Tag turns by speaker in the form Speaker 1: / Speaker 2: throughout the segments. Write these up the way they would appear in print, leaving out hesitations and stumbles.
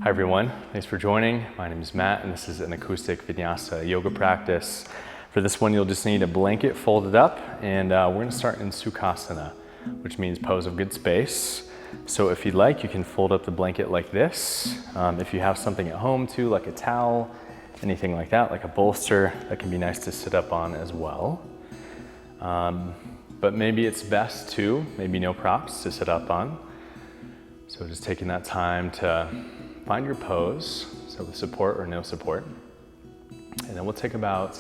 Speaker 1: Hi everyone, thanks for joining. My name is Matt and this is an Acoustic Vinyasa yoga practice. For this one, you'll just need a blanket folded up and we're gonna start in Sukhasana, which means pose of good space. So if you'd like, you can fold up the blanket like this. If you have something at home too, like a towel, anything like that, like a bolster, that can be nice to sit up on as well. But maybe it's best to, maybe no props to sit up on. So just taking that time to find your pose, so with support or no support. And then we'll take about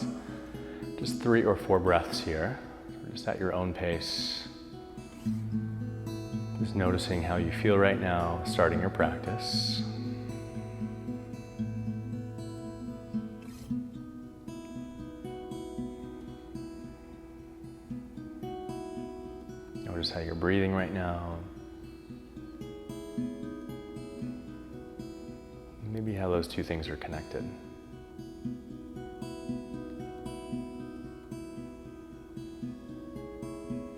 Speaker 1: just 3 or 4 breaths here, just at your own pace. Just noticing how you feel right now, starting your practice. Notice how you're breathing right now. Maybe how those two things are connected.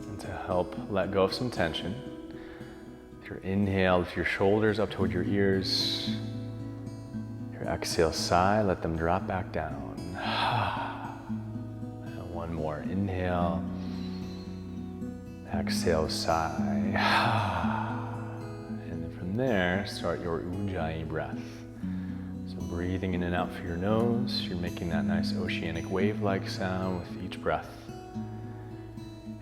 Speaker 1: And to help let go of some tension, with your inhale, lift your shoulders up toward your ears. Your exhale, sigh, let them drop back down. And one more, inhale. Exhale, sigh. And then from there, start your Ujjayi breath. Breathing in and out through your nose, you're making that nice oceanic wave-like sound with each breath.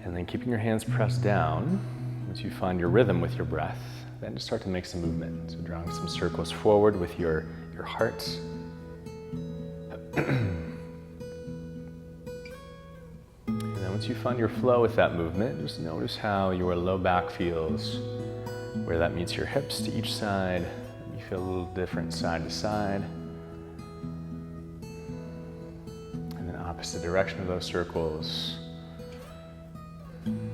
Speaker 1: And then keeping your hands pressed down, once you find your rhythm with your breath, then just start to make some movement. So drawing some circles forward with your heart. And then once you find your flow with that movement, just notice how your low back feels, where that meets your hips to each side. You feel a little different side to side. Opposite direction of those circles. And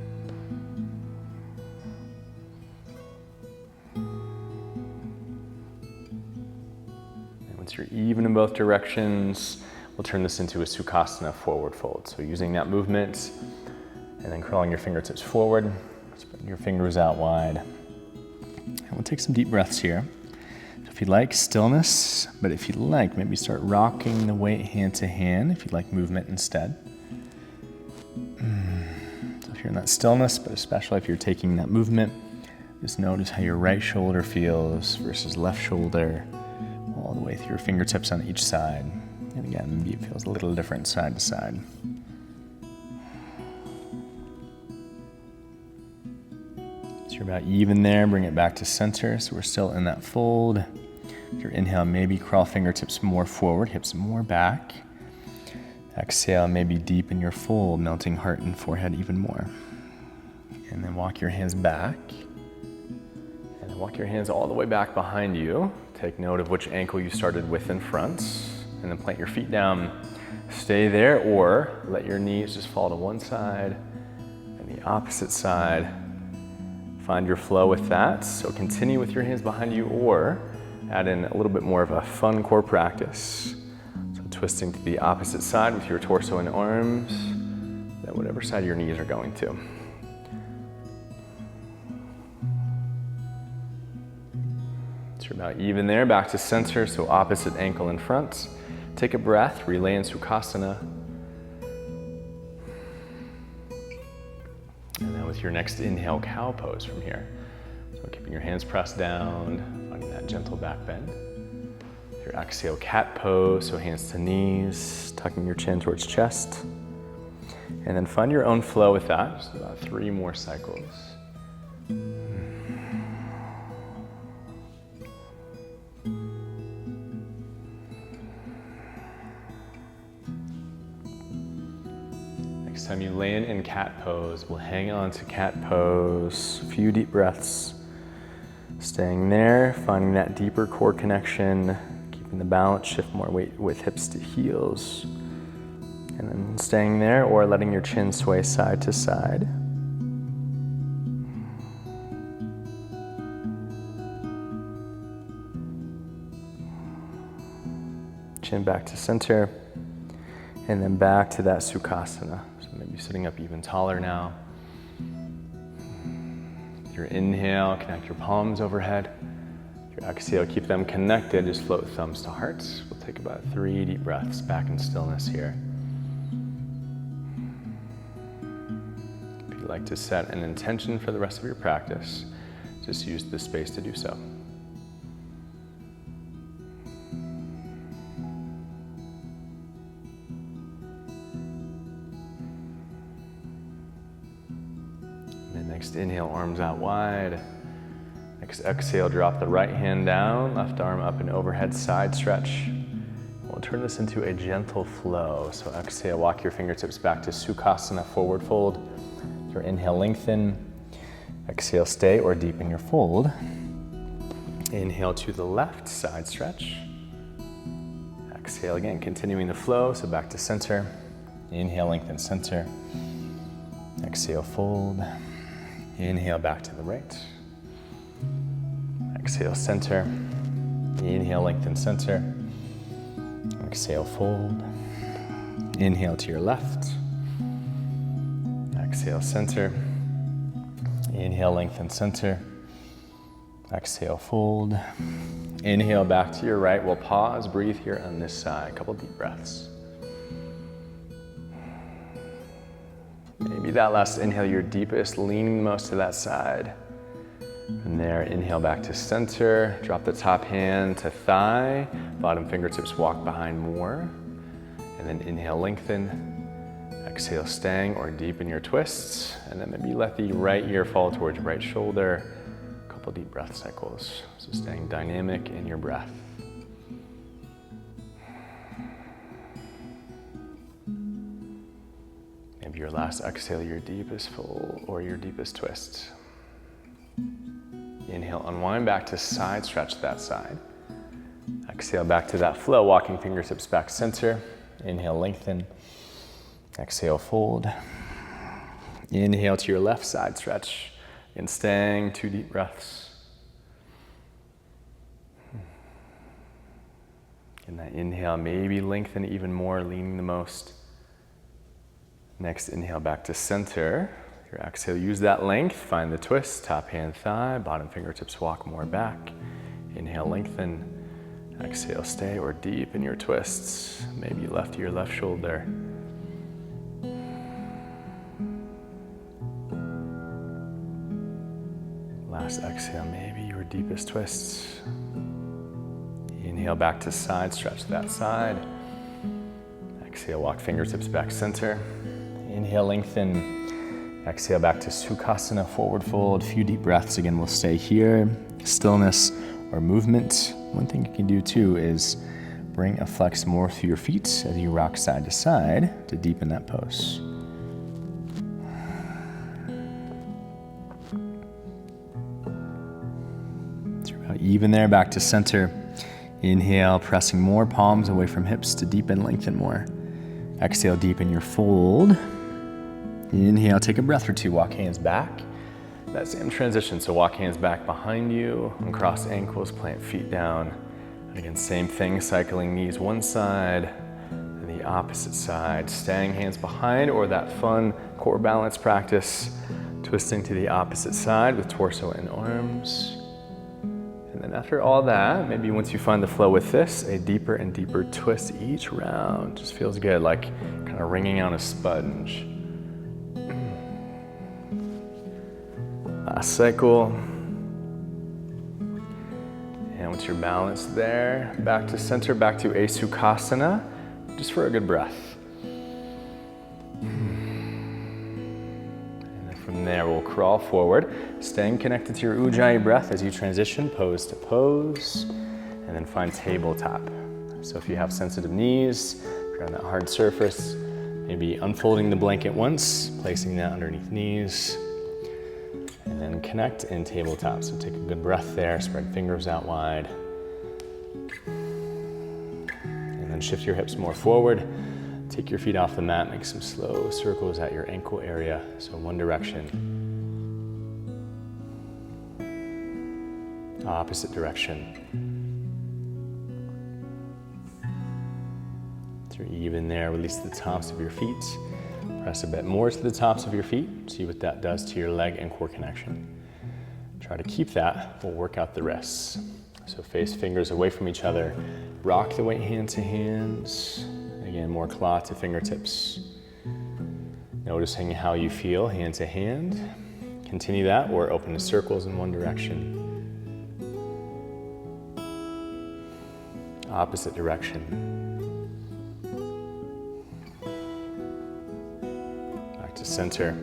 Speaker 1: once you're even in both directions, we'll turn this into a Sukhasana forward fold. So using that movement and then curling your fingertips forward, spreading your fingers out wide. And we'll take some deep breaths here. If you'd like, stillness, but if you'd like, maybe start rocking the weight hand to hand if you'd like movement instead. So if you're in that stillness, but especially if you're taking that movement, just notice how your right shoulder feels versus left shoulder, all the way through your fingertips on each side. And again, maybe it feels a little different side to side. So you're about even there, bring it back to center, so we're still in that fold. Your inhale, maybe crawl fingertips more forward, hips more back. Exhale, maybe deepen your fold, melting heart and forehead even more. And then walk your hands back. And then walk your hands all the way back behind you. Take note of which ankle you started with in front. And then plant your feet down. Stay there, or let your knees just fall to one side and the opposite side. Find your flow with that. So continue with your hands behind you, or add in a little bit more of a fun core practice. So twisting to the opposite side with your torso and arms, then whatever side your knees are going to. So you're about even there, back to center, so opposite ankle in front. Take a breath, relay in Sukhasana. And then with your next inhale, cow pose from here. So keeping your hands pressed down, finding that gentle back bend. Your exhale, cat pose, so hands to knees, tucking your chin towards chest. And then find your own flow with that, just about 3 more cycles. Next time you land in cat pose, we'll hang on to cat pose, a few deep breaths. Staying there, finding that deeper core connection, keeping the balance, shift more weight with hips to heels. And then staying there, or letting your chin sway side to side. Chin back to center, and then back to that Sukhasana. So maybe sitting up even taller now. Your inhale, connect your palms overhead. Your exhale, keep them connected, just float thumbs to hearts. We'll take about 3 deep breaths back in stillness here. If you'd like to set an intention for the rest of your practice, just use this space to do so. And next inhale, arms out wide. Next exhale, drop the right hand down, left arm up and overhead side stretch. We'll turn this into a gentle flow. So exhale, walk your fingertips back to Sukhasana, forward fold. Your inhale, lengthen. Exhale, stay or deepen your fold. Inhale to the left, side stretch. Exhale again, continuing the flow, so back to center. Inhale, lengthen, center. Exhale, fold. Inhale, back to the right. Exhale, center. Inhale, lengthen, center. Exhale, fold. Inhale to your left. Exhale, center. Inhale, lengthen, center. Exhale, fold. Inhale, back to your right. We'll pause, breathe here on this side. A couple deep breaths. Maybe that last inhale, your deepest, leaning most to that side. From there, inhale back to center. Drop the top hand to thigh. Bottom fingertips walk behind more. And then inhale, lengthen. Exhale, staying or deepen your twists. And then maybe let the right ear fall towards right shoulder. A couple deep breath cycles. So staying dynamic in your breath. Maybe your last exhale, your deepest fold or your deepest twist. Inhale, unwind back to side stretch that side. Exhale, back to that flow, walking fingertips back center. Inhale, lengthen. Exhale, fold. Inhale to your left side stretch. And staying, 2 deep breaths. In that inhale, maybe lengthen even more, leaning the most. Next, inhale back to center. Your exhale, use that length, find the twist, top hand thigh, bottom fingertips walk more back. Inhale, lengthen. Exhale, stay or deepen your twists. Maybe left ear, left shoulder. Last exhale, maybe your deepest twists. Inhale back to side, stretch that side. Exhale, walk fingertips back center. Inhale, lengthen. Exhale back to Sukhasana, forward fold. A few deep breaths. Again, we'll stay here. Stillness or movement. One thing you can do too is bring a flex more through your feet as you rock side to side to deepen that pose. So about even there, back to center. Inhale, pressing more palms away from hips to deepen, lengthen more. Exhale, deepen your fold. Inhale, take a breath or two, walk hands back. That same transition, so walk hands back behind you, uncross ankles, plant feet down. And again, same thing, cycling knees one side and the opposite side. Staying hands behind, or that fun core balance practice, twisting to the opposite side with torso and arms. And then after all that, maybe once you find the flow with this, a deeper and deeper twist each round. Just feels good, like kind of wringing out a sponge. Last cycle. And once you're balanced there, back to center, back to a Sukhasana, just for a good breath. And then from there, we'll crawl forward, staying connected to your Ujjayi breath as you transition pose to pose, and then find tabletop. So if you have sensitive knees, if you're on that hard surface, maybe unfolding the blanket once, placing that underneath knees, and then connect in tabletop. So take a good breath there, spread fingers out wide. And then shift your hips more forward. Take your feet off the mat, make some slow circles at your ankle area. So one direction. Opposite direction. So you're even there, release the tops of your feet. Press a bit more to the tops of your feet. See what that does to your leg and core connection. Try to keep that. We'll work out the wrists. So face fingers away from each other. Rock the weight hand to hands. Again, more claw to fingertips. Noticing how you feel hand to hand. Continue that or open to circles in one direction. Opposite direction. Back to center.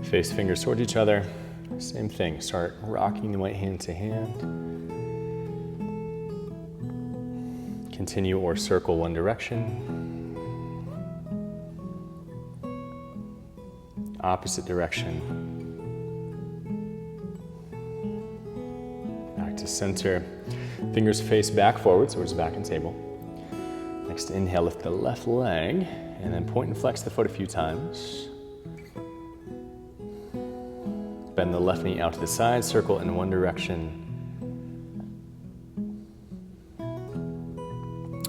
Speaker 1: Face fingers toward each other. Same thing, start rocking the right hand to hand. Continue or circle one direction. Opposite direction. Back to center. Fingers face back forward, so we're just back in table. Next inhale, lift the left leg, and then point and flex the foot a few times. Bend the left knee out to the side, circle in one direction.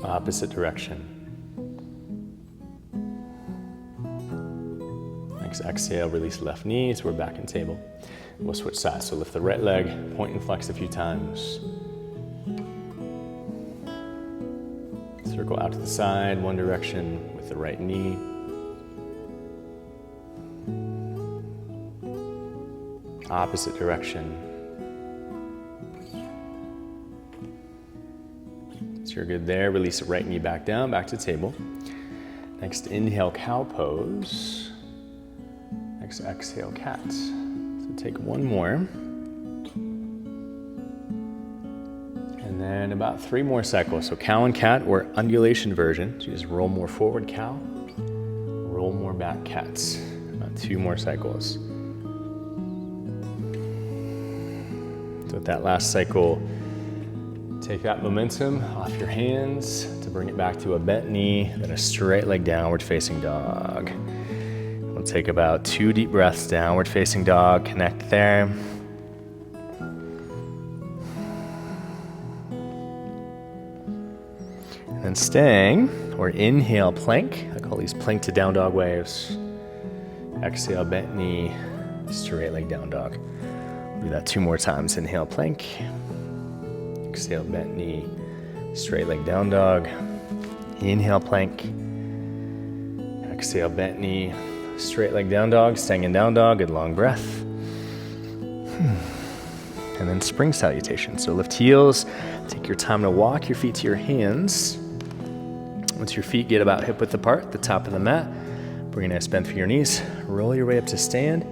Speaker 1: Opposite direction. Next exhale, release left knee, so we're back in table. We'll switch sides, so lift the right leg, point and flex a few times. Circle out to the side, one direction with the right knee. Opposite direction. So you're good there. Release the right knee back down, back to table. Next, inhale, cow pose. Next, exhale, cat. So take one more. And then about 3 more cycles. So cow and cat or undulation version. So you just roll more forward, cow. Roll more back, cats. About 2 more cycles. So with that last cycle, take that momentum off your hands to bring it back to a bent knee, then a straight leg downward facing dog. We'll take about 2 deep breaths, downward facing dog, connect there. And then staying, or inhale, plank. I call these plank to down dog waves. Exhale, bent knee, straight leg down dog. Do that 2 more times. Inhale, plank. Exhale, bent knee, straight leg down dog. Inhale, plank. Exhale, bent knee, straight leg down dog. Staying in down dog, good long breath. And then spring salutation. So lift heels, take your time to walk your feet to your hands. Once your feet get about hip width apart, the top of the mat, bring a nice bend through your knees. Roll your way up to stand.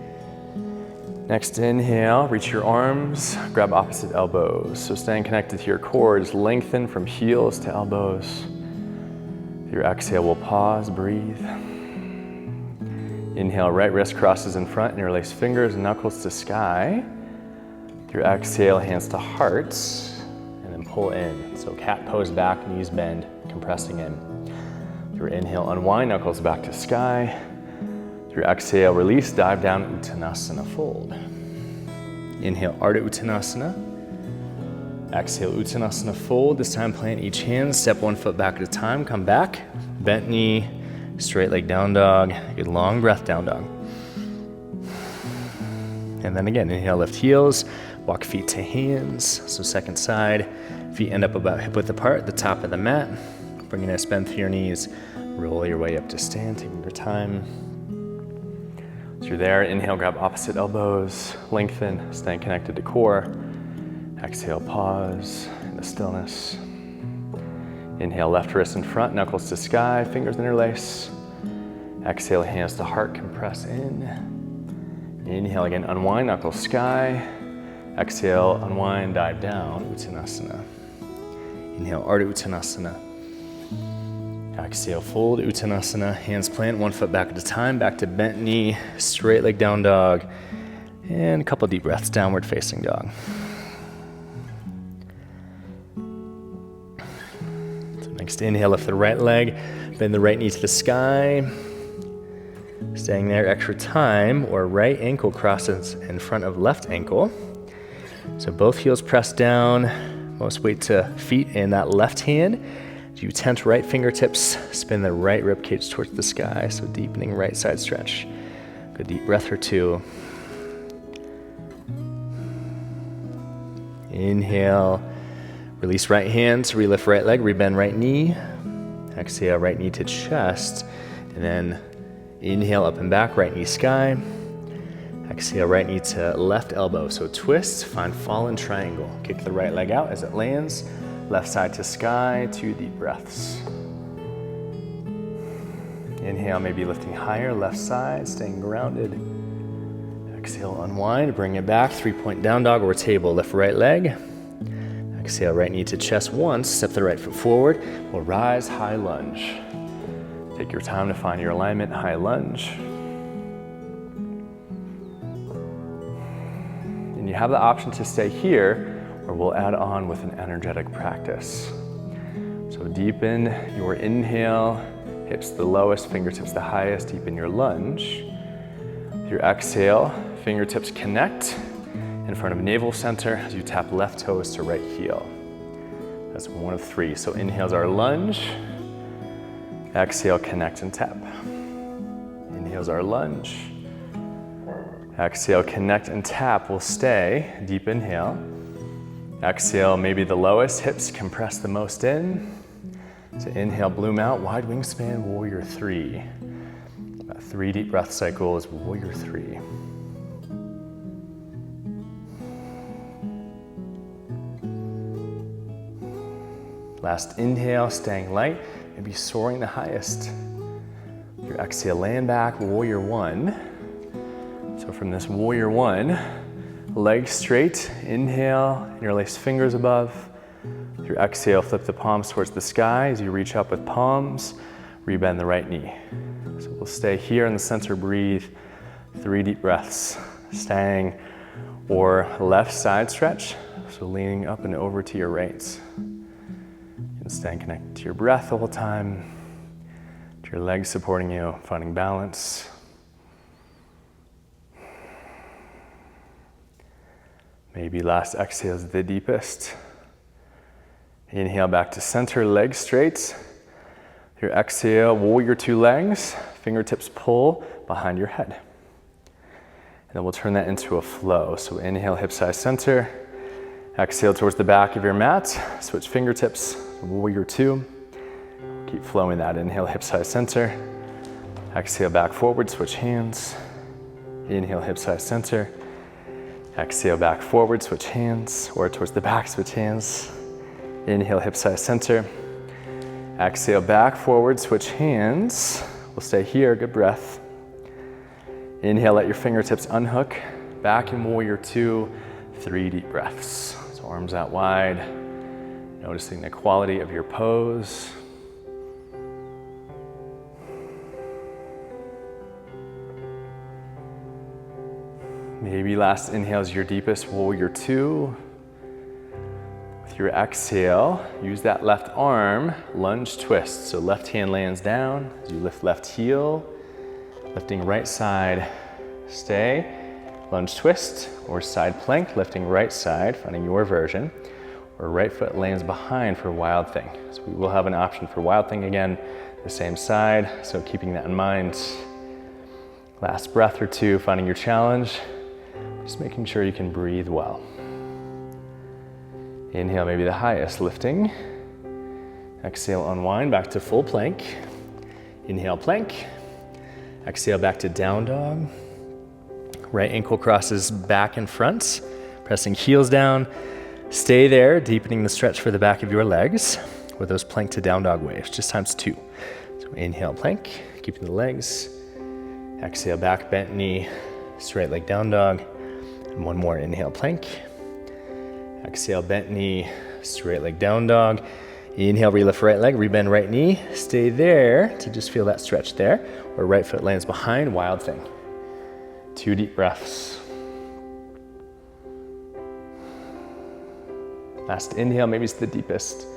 Speaker 1: Next inhale, reach your arms, grab opposite elbows. So staying connected to your core, just lengthen from heels to elbows. Your exhale will pause, breathe. Inhale, right wrist crosses in front, interlace fingers, knuckles to sky. Your exhale, hands to hearts, and then pull in. So cat pose back, knees bend, compressing in. Your inhale, unwind, knuckles back to sky. Your exhale, release, dive down, Uttanasana, fold. Inhale, Ardha Uttanasana. Exhale, Uttanasana, fold. This time plant each hand, step 1 foot back at a time, come back. Bent knee, straight leg down dog. Good long breath, down dog. And then again, inhale, lift heels, walk feet to hands. So second side, feet end up about hip width apart, the top of the mat. Bring a nice bend through your knees. Roll your way up to stand, taking your time. So you're there, inhale, grab opposite elbows, lengthen, staying connected to core. Exhale, pause in the stillness. Inhale, left wrist in front, knuckles to sky, fingers interlace. Exhale, hands to heart, compress in. Inhale again, unwind, knuckles sky. Exhale, unwind, dive down, Uttanasana. Inhale, Ardha Uttanasana. Exhale, fold, Uttanasana. Hands plant, 1 foot back at a time. Back to bent knee, straight leg down dog. And a couple deep breaths, downward facing dog. So next inhale, lift the right leg. Bend the right knee to the sky. Staying there extra time, or right ankle crosses in front of left ankle. So both heels press down. Most weight to feet in that left hand. You tense right fingertips, spin the right rib cage towards the sky, so deepening right side stretch. Good deep breath or 2. Inhale, Release right hand, relift right leg, rebend right knee. Exhale, right knee to chest. And then inhale, up and back, right knee sky. Exhale, right knee to left elbow. So twist, find fallen triangle. Kick the right leg out as it lands. Left side to sky, 2 deep breaths. Inhale, maybe lifting higher, left side, staying grounded. Exhale, unwind, bring it back, 3-point down dog or table. Lift right leg. Exhale, right knee to chest once, step the right foot forward. We'll rise, high lunge. Take your time to find your alignment, high lunge. And you have the option to stay here, or we'll add on with an energetic practice. So deepen your inhale, hips the lowest, fingertips the highest, deepen your lunge. With your exhale, fingertips connect in front of navel center as you tap left toes to right heel. That's 1 of 3. So inhale's our lunge. Exhale, connect and tap. Inhale's our lunge. Exhale, connect and tap. We'll stay. Deep inhale. Exhale, maybe the lowest. Hips compress the most in. So inhale, bloom out. Wide wingspan, warrior 3. About 3 deep breath cycles, warrior 3. Last inhale, staying light, maybe soaring the highest. Your exhale, land back, warrior 1. So from this warrior 1, legs straight, inhale, interlace fingers above. With your exhale, flip the palms towards the sky as you reach up with palms, rebend the right knee. So we'll stay here in the center, breathe, 3 deep breaths. Staying or left side stretch, so leaning up and over to your right. And staying connected to your breath the whole time, to your legs supporting you, finding balance. Maybe last exhale is the deepest. Inhale back to center, legs straight. Your exhale, warrior 2 legs, fingertips pull behind your head. And then we'll turn that into a flow. So inhale, hip size center. Exhale towards the back of your mat. Switch fingertips, warrior 2. Keep flowing that. Inhale, hip size center. Exhale, back forward, switch hands. Inhale, hip size center. Exhale, back forward, switch hands, or towards the back, switch hands. Inhale, hip size center. Exhale, back forward, switch hands. We'll stay here, good breath. Inhale, let your fingertips unhook. Back in warrior 2, 3 deep breaths. So arms out wide, noticing the quality of your pose. Maybe last inhale is your deepest, warrior 2. With your exhale, use that left arm, lunge twist. So left hand lands down as you lift left heel, lifting right side, stay. Lunge twist or side plank, lifting right side, finding your version. Or right foot lands behind for wild thing. So we will have an option for wild thing again, the same side. So keeping that in mind. Last breath or 2, finding your challenge. Just making sure you can breathe well. Inhale, maybe the highest, lifting. Exhale, unwind, back to full plank. Inhale, plank. Exhale, back to down dog. Right ankle crosses back and front, pressing heels down. Stay there, deepening the stretch for the back of your legs with those plank to down dog waves, just times 2. So inhale, plank, keeping the legs. Exhale, back, bent knee, straight leg down dog. And one more, inhale, plank. Exhale, bent knee, straight leg down dog. Inhale, relift right leg, rebend right knee. Stay there to just feel that stretch there, where right foot lands behind, wild thing. 2 deep breaths. Last inhale, maybe it's the deepest.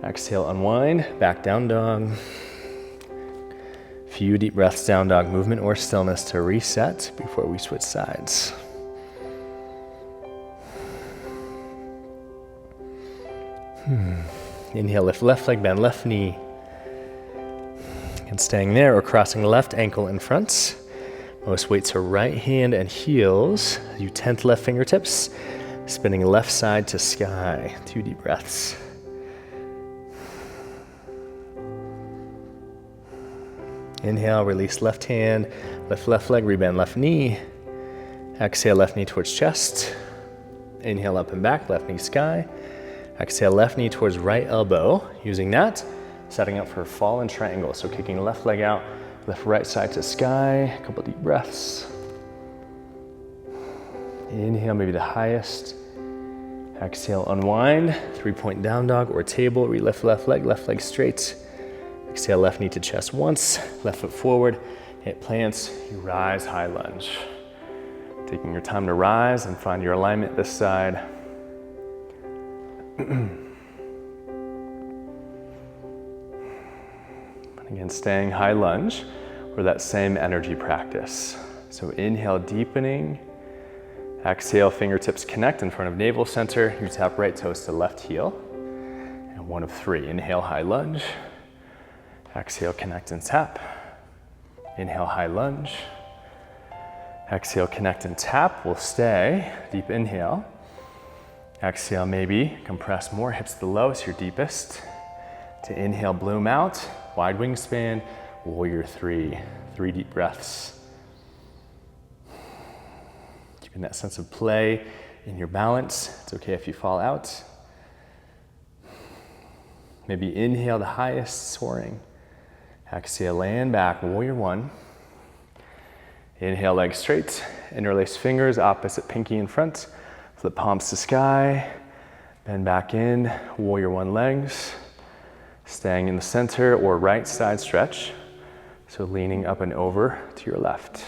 Speaker 1: Exhale, unwind, back down dog. Few deep breaths, down dog movement or stillness to reset before we switch sides. Inhale, lift left leg, bend left knee. And staying there or crossing left ankle in front. Most weight to right hand and heels. You tent left fingertips. Spinning left side to sky. 2 deep breaths. Inhale, release left hand, lift left leg, rebend left knee. Exhale, left knee towards chest. Inhale, up and back, left knee sky. Exhale, left knee towards right elbow. Using that, setting up for a fallen triangle. So kicking left leg out, lift right side to sky. A couple deep breaths. Inhale, maybe the highest. Exhale, unwind. 3-point down dog or table. Relift left leg straight. Exhale, left knee to chest once. Left foot forward, hip plants. You rise, high lunge. Taking your time to rise and find your alignment this side. And again, staying high lunge or that same energy practice. So inhale, deepening. Exhale, fingertips connect in front of navel center. You tap right toes to left heel. And 1 of 3. Inhale, high lunge. Exhale, connect and tap. Inhale, high lunge. Exhale, connect and tap. We'll stay. Deep inhale. Exhale, maybe compress more, hips to the lowest, your deepest. To inhale, bloom out. Wide wingspan, warrior 3. 3 deep breaths. Keeping that sense of play in your balance. It's okay if you fall out. Maybe inhale the highest, soaring. Exhale, land back, warrior 1. Inhale, legs straight. Interlace fingers, opposite pinky in front. Flip palms to sky. Bend back in, warrior 1 legs. Staying in the center or right side stretch. So leaning up and over to your left.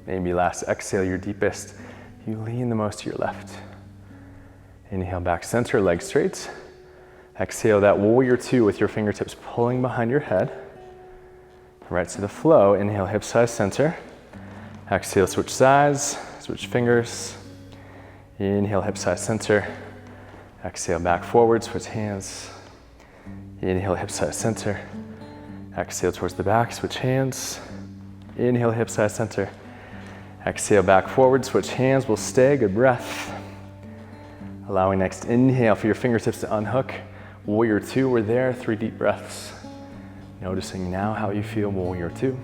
Speaker 1: Maybe last exhale, your deepest. You lean the most to your left. Inhale, back center, legs straight. Exhale, that warrior 2 with your fingertips pulling behind your head. Right to the flow. Inhale, hip size center. Exhale, switch sides, switch fingers. Inhale, hip size center. Exhale, back forward, switch hands. Inhale, hip size center. Exhale towards the back, switch hands. Inhale, hip size center. Exhale, back forward, switch hands. We'll stay, good breath. Allowing next inhale for your fingertips to unhook. Warrior 2, we're there, 3 deep breaths. Noticing now how you feel, warrior 2.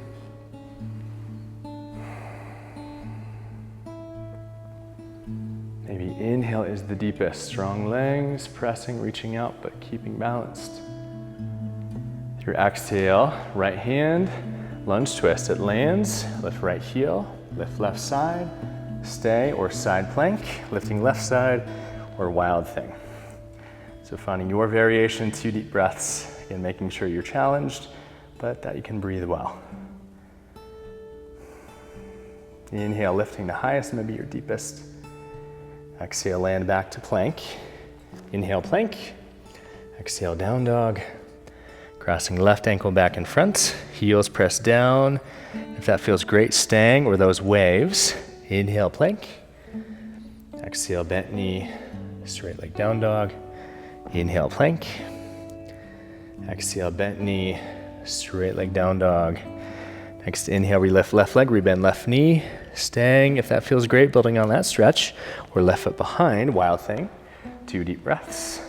Speaker 1: Maybe inhale is the deepest. Strong legs, pressing, reaching out, but keeping balanced. Your exhale, right hand, lunge twist. It lands, lift right heel, lift left side, stay or side plank, lifting left side or wild thing. So finding your variation, 2 deep breaths. Again, making sure you're challenged, but that you can breathe well. Inhale, lifting the highest, maybe your deepest. Exhale, land back to plank. Inhale, plank. Exhale, down dog. Crossing left ankle back in front. Heels press down. If that feels great, staying or those waves. Inhale, plank. Exhale, bent knee, straight leg down dog. Inhale, plank. Exhale, bent knee, straight leg down dog. Next inhale, we lift left leg, rebend left knee. Staying, if that feels great, building on that stretch. Or left foot behind, wild thing. 2 deep breaths.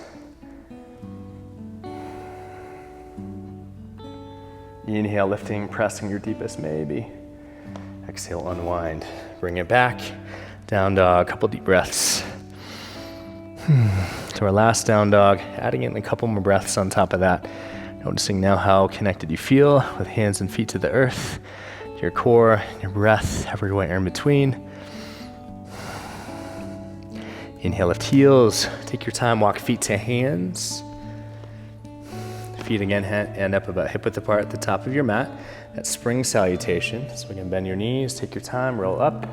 Speaker 1: Inhale, lifting, pressing your deepest maybe. Exhale, unwind. Bring it back. Down dog, couple deep breaths. To our last down dog, adding in a couple more breaths on top of that. Noticing now how connected you feel with hands and feet to the earth, your core, your breath, everywhere in between. Inhale, lift heels. Take your time, walk feet to hands. Feet again end up about hip width apart at the top of your mat. That spring salutation. So again, bend your knees, take your time, roll up.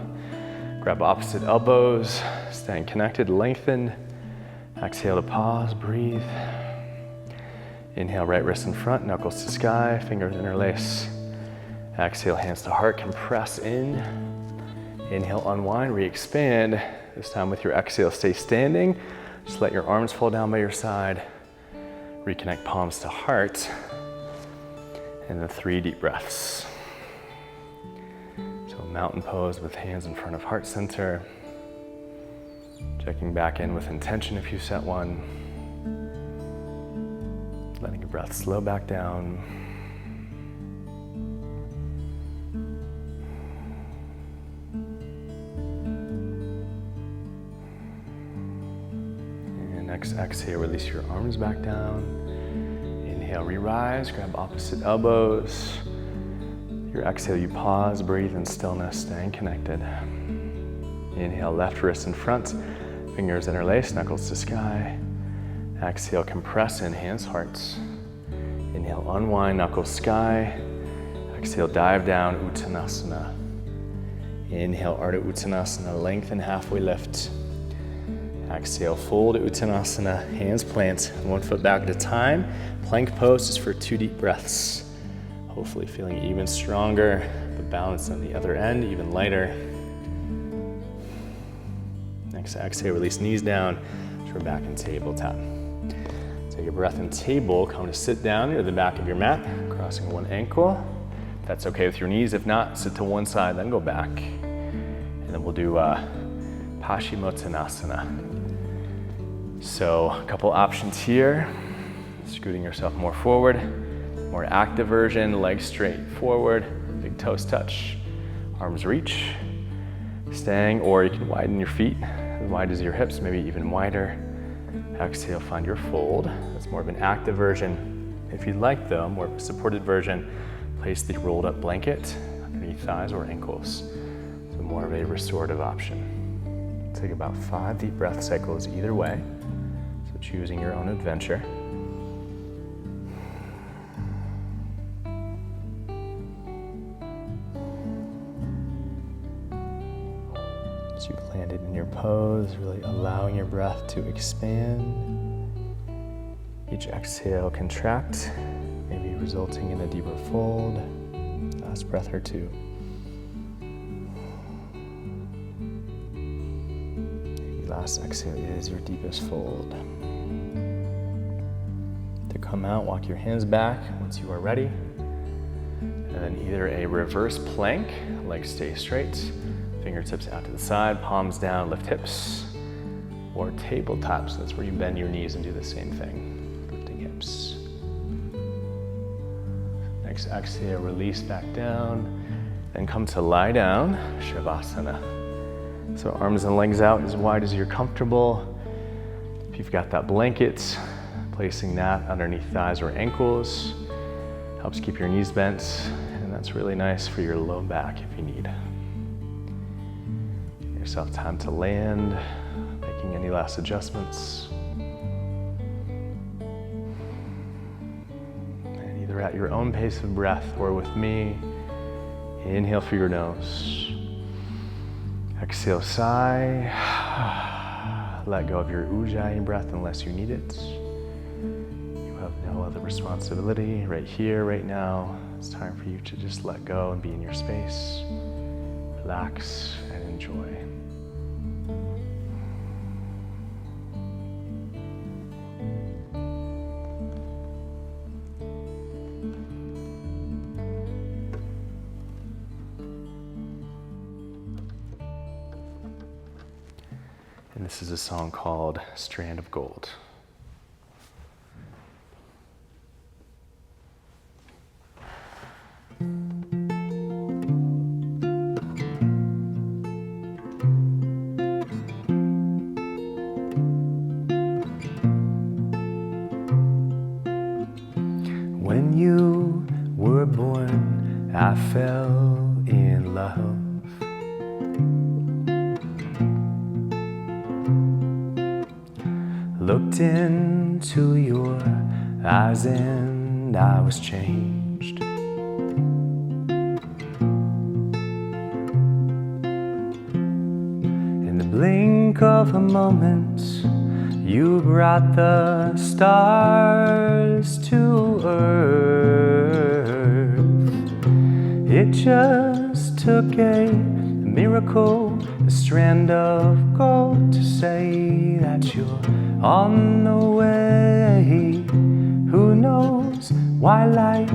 Speaker 1: Grab opposite elbows, staying connected, lengthen. Exhale to pause, breathe. Inhale, right wrist in front, knuckles to sky, fingers interlace. Exhale, hands to heart, compress in. Inhale, unwind, re-expand. This time with your exhale, stay standing. Just let your arms fall down by your side. Reconnect palms to heart. And then 3 deep breaths. So mountain pose with hands in front of heart center. Checking back in with intention if you set one. Letting your breath slow back down. And next exhale, release your arms back down. Inhale, re-rise, grab opposite elbows. Your exhale, you pause, breathe in stillness, staying connected. Inhale, left wrist in front, fingers interlace, knuckles to sky. Exhale, compress in, hands, hearts. Inhale, unwind, knuckles sky. Exhale, dive down, Uttanasana. Inhale, Ardha Uttanasana, lengthen, halfway lift. Exhale, fold Uttanasana, hands plant, 1 foot back at a time. Plank pose is for 2 deep breaths. Hopefully feeling even stronger, but balance on the other end, even lighter. Next exhale, release knees down, so we're back in tabletop. Take a breath in table, come to sit down near the back of your mat, crossing one ankle. If that's okay with your knees. If not, sit to one side, then go back. And then we'll do Paschimottanasana. So a couple options here. Scooting yourself more forward. More active version, legs straight forward, big toes touch, arms reach, staying, or you can widen your feet as wide as your hips, maybe even wider. Exhale, find your fold. That's more of an active version. If you'd like though, more of a supported version, place the rolled up blanket underneath thighs or ankles. So more of a restorative option. Take about 5 deep breath cycles either way. So choosing your own adventure. As you've landed in your pose, really allowing your breath to expand. Each exhale, contract, maybe resulting in a deeper fold. Last breath or 2. Maybe last exhale is your deepest fold. To come out, walk your hands back once you are ready. And then either a reverse plank, legs stay straight. Fingertips out to the side, palms down, lift hips, or tabletop, so that's where you bend your knees and do the same thing, lifting hips. Next exhale, release back down, then come to lie down, Shavasana. So arms and legs out as wide as you're comfortable. If you've got that blanket, placing that underneath thighs or ankles helps keep your knees bent, and that's really nice for your low back if you need. Yourself time to land, making any last adjustments. And either at your own pace of breath or with me, inhale through your nose. Exhale, sigh. Let go of your ujjayi breath unless you need it. You have no other responsibility right here, right now. It's time for you to just let go and be in your space. Relax and enjoy. And this is a song called Strand of Gold. When you were born, I fell in love. Looked into your eyes and I was changed. In the blink of a moment, you brought the stars to earth. It just took a miracle, a strand of gold to say that you're on the way. Who knows why life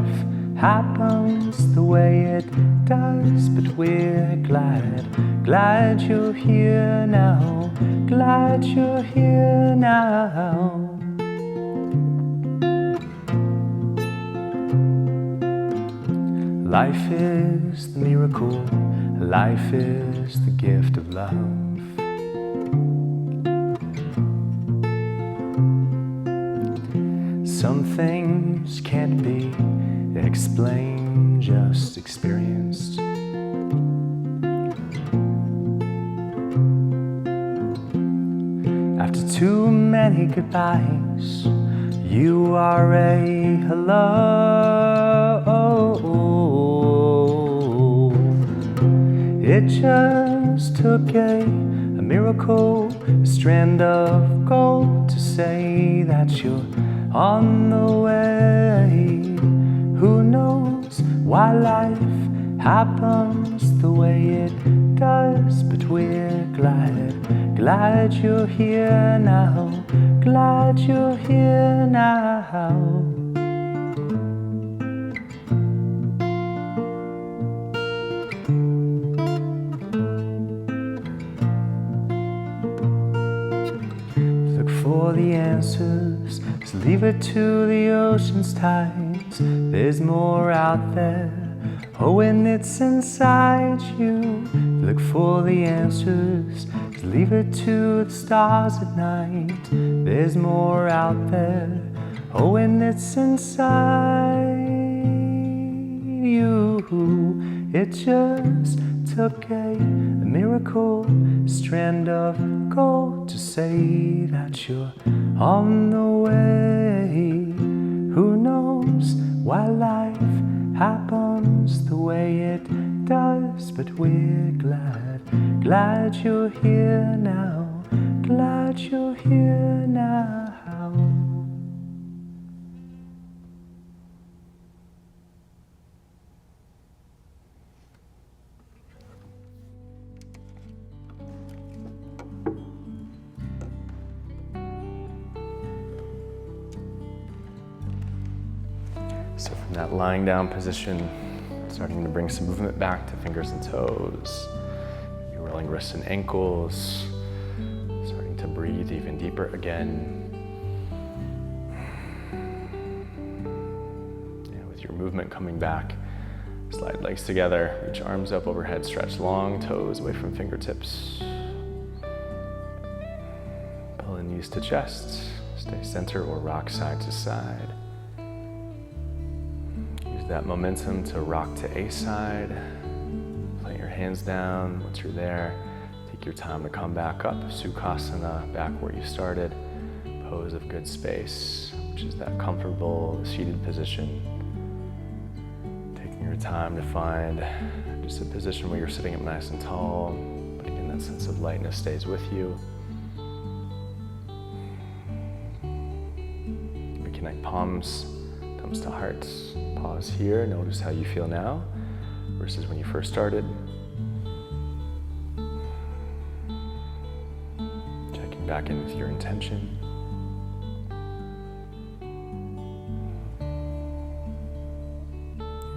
Speaker 1: happens the way it does, but we're glad you're here now, glad you're here now. Life is the miracle, life is the gift of love. Some things can't be explained, just experienced. After too many goodbyes, you are a hello. It just took a miracle, a strand of gold to say that you're on the way. Who knows why life happens the way it does, but we're glad you're here now, glad you're here now. For the answers, just leave it to the ocean's tides. There's more out there, oh, and it's inside you. Look for the answers, just leave it to the stars at night. There's more out there, oh, and it's inside you. It just took a miracle, strand of gold to say that you're on the way. Who knows why life happens the way it does, but we're glad you're here now, glad you're here now. So from that lying down position, starting to bring some movement back to fingers and toes. You're rolling wrists and ankles, starting to breathe even deeper again. And with your movement coming back, slide legs together, reach arms up overhead, stretch long toes away from fingertips. Pull the knees to chest, stay center or rock side to side. That momentum to rock to A side. Plant your hands down. Once you're there, take your time to come back up. Sukhasana, back where you started. Pose of good space, which is that comfortable seated position. Taking your time to find just a position where you're sitting up nice and tall, but again, that sense of lightness stays with you. Reconnect palms, thumbs to hearts. Pause here, notice how you feel now versus when you first started. Checking back in with your intention.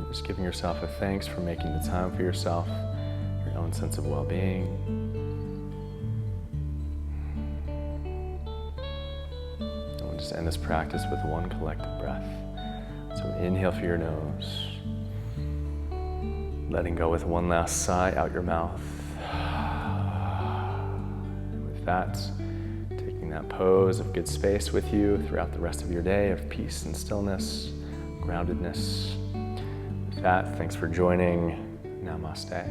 Speaker 1: You're just giving yourself a thanks for making the time for yourself, your own sense of well-being. And we'll just end this practice with one collective breath. So inhale through your nose, letting go with one last sigh out your mouth. And with that, taking that pose of good space with you throughout the rest of your day of peace and stillness, groundedness. With that, thanks for joining. Namaste.